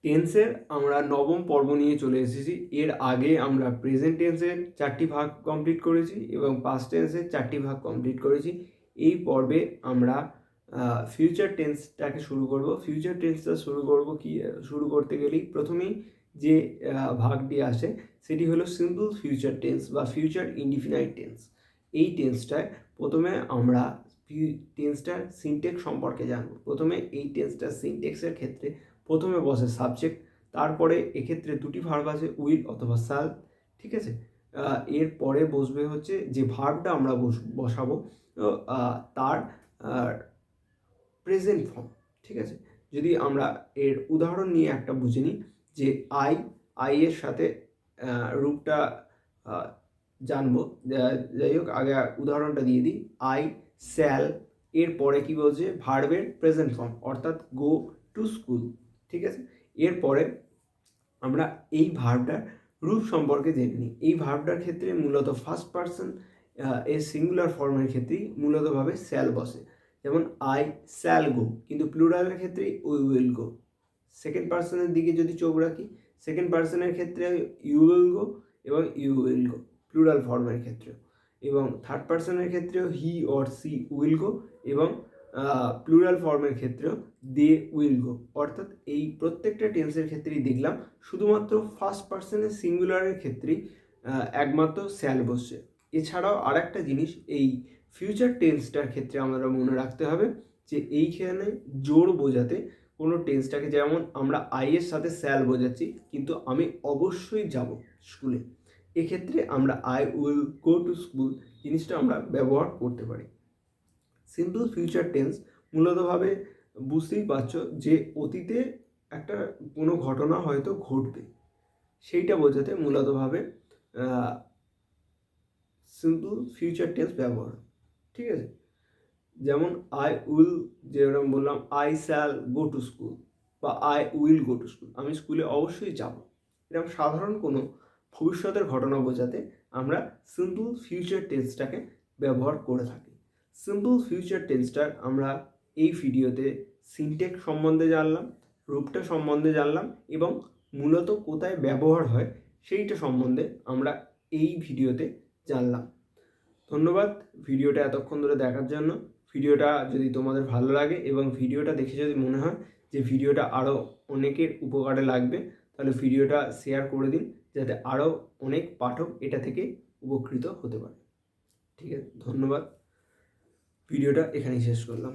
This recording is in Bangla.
টেন্সের আমরা নবম পর্ব নিয়ে চলে এসেছি। এর আগে আমরা প্রেজেন্ট টেন্সের 4টি ভাগ কমপ্লিট করেছি এবং পাস্ট টেন্সের 4টি ভাগ কমপ্লিট করেছি। এই পর্বে আমরা ফিউচার টেন্সটাকে শুরু করব। ফিউচার টেন্সটা শুরু করতে গেলেই প্রথমেই যে ভাগটি আসে সেটি হলো সিম্পল ফিউচার টেন্স বা ফিউচার ইনডিফিনাইট টেন্স। এই টেন্সটায় প্রথমে আমরা টেন্সটার সিনটেক্স সম্পর্কে জানব। প্রথমে এই টেন্সটার সিনটেক্সের ক্ষেত্রে প্রথমে বসে সাবজেক্ট, তারপরে এক্ষেত্রে দুটি ভার্ব আছে, উইল অথবা শ্যাল, ঠিক আছে। এরপরে বসবে হচ্ছে যে ভার্বটা আমরা বসাবো তার প্রেজেন্ট ফর্ম, ঠিক আছে। যদি আমরা এর উদাহরণ নিয়ে একটা বুঝে নিই যে আই এর সাথে রূপটা জানবো। যাই হোক, আগে উদাহরণটা দিয়ে দিই। আই শ্যাল এরপরে কি বলছে, ভার্বের প্রেজেন্ট ফর্ম অর্থাৎ গো টু স্কুল, ঠিক আছে। এরপরে আমরা এই ভার্বটার রূপ সম্পর্কে জেনে নিই। এই ভার্বটার ক্ষেত্রে মূলত ফার্স্ট পার্সন এর সিঙ্গুলার ফর্মের ক্ষেত্রেই মূলতভাবে শ্যাল বসে। যেমন আই শ্যাল গো, কিন্তু প্লুরালের ক্ষেত্রে উই উইল গো। সেকেন্ড পার্সনের দিকে যদি চোখ রাখি, সেকেন্ড পার্সনের ক্ষেত্রে ইউ উইল গো এবং ইউ উইল গো প্লুরাল ফর্মের ক্ষেত্রে, এবং থার্ড পার্সনের ক্ষেত্রেও he or she will go এবং প্লুরাল ফর্মের ক্ষেত্রেও দে উইল গো। অর্থাৎ এই প্রত্যেকটা টেন্সের ক্ষেত্রেই দেখলাম শুধুমাত্র ফার্স্ট পার্সনের সিঙ্গুলারের ক্ষেত্রেই একমাত্র শ্যাল বসছে। এছাড়াও আর একটা জিনিস এই ফিউচার টেন্সটার ক্ষেত্রে আমাদের মনে রাখতে হবে যে এইখানে জোর বোঝাতে কোনো টেন্সটাকে, যেমন আমরা আই এর সাথে শ্যাল বোঝাচ্ছি কিন্তু আমি অবশ্যই যাব স্কুলে, এক্ষেত্রে আমরা I will go to school জিনিসটা আমরা ব্যবহার করতে পারি। সিম্পল ফিউচার টেন্স মূলতভাবে বুঝতেই পারছো যে অতীতে একটা কোনো ঘটনা হয়তো ঘটবে, সেইটা বোঝাতে মূলতভাবে সিম্পল ফিউচার টেন্স ব্যবহার, ঠিক আছে। যেমন আই উইল, যেরকম বললাম I shall go to school বা I will go to school, আমি স্কুলে অবশ্যই যাব। এরকম সাধারণ কোনো ভবিষ্যতের ঘটনা বোঝাতে আমরা সিম্পল ফিউচার টেন্সটাকে ব্যবহার করে থাকি। সিম্পল ফিউচার টেন্সটার আমরা এই ভিডিওতে সিনটেক্স সম্বন্ধে জানলাম, রূপটা সম্বন্ধে জানলাম এবং মূলত কোথায় ব্যবহার হয় সেইটা সম্বন্ধে আমরা এই ভিডিওতে জানলাম। ধন্যবাদ ভিডিওটা এতক্ষণ ধরে দেখার জন্য। ভিডিওটা যদি তোমাদের ভালো লাগে এবং ভিডিওটা দেখে যদি মনে হয় যে ভিডিওটা আরও অনেকের উপকারে লাগবে, তাহলে ভিডিওটা শেয়ার করে দিন যাতে আরও অনেক পাঠক এটা থেকে উপকৃত হতে পারে। ঠিক আছে, ধন্যবাদ। ভিডিওটা এখানেই শেষ করলাম।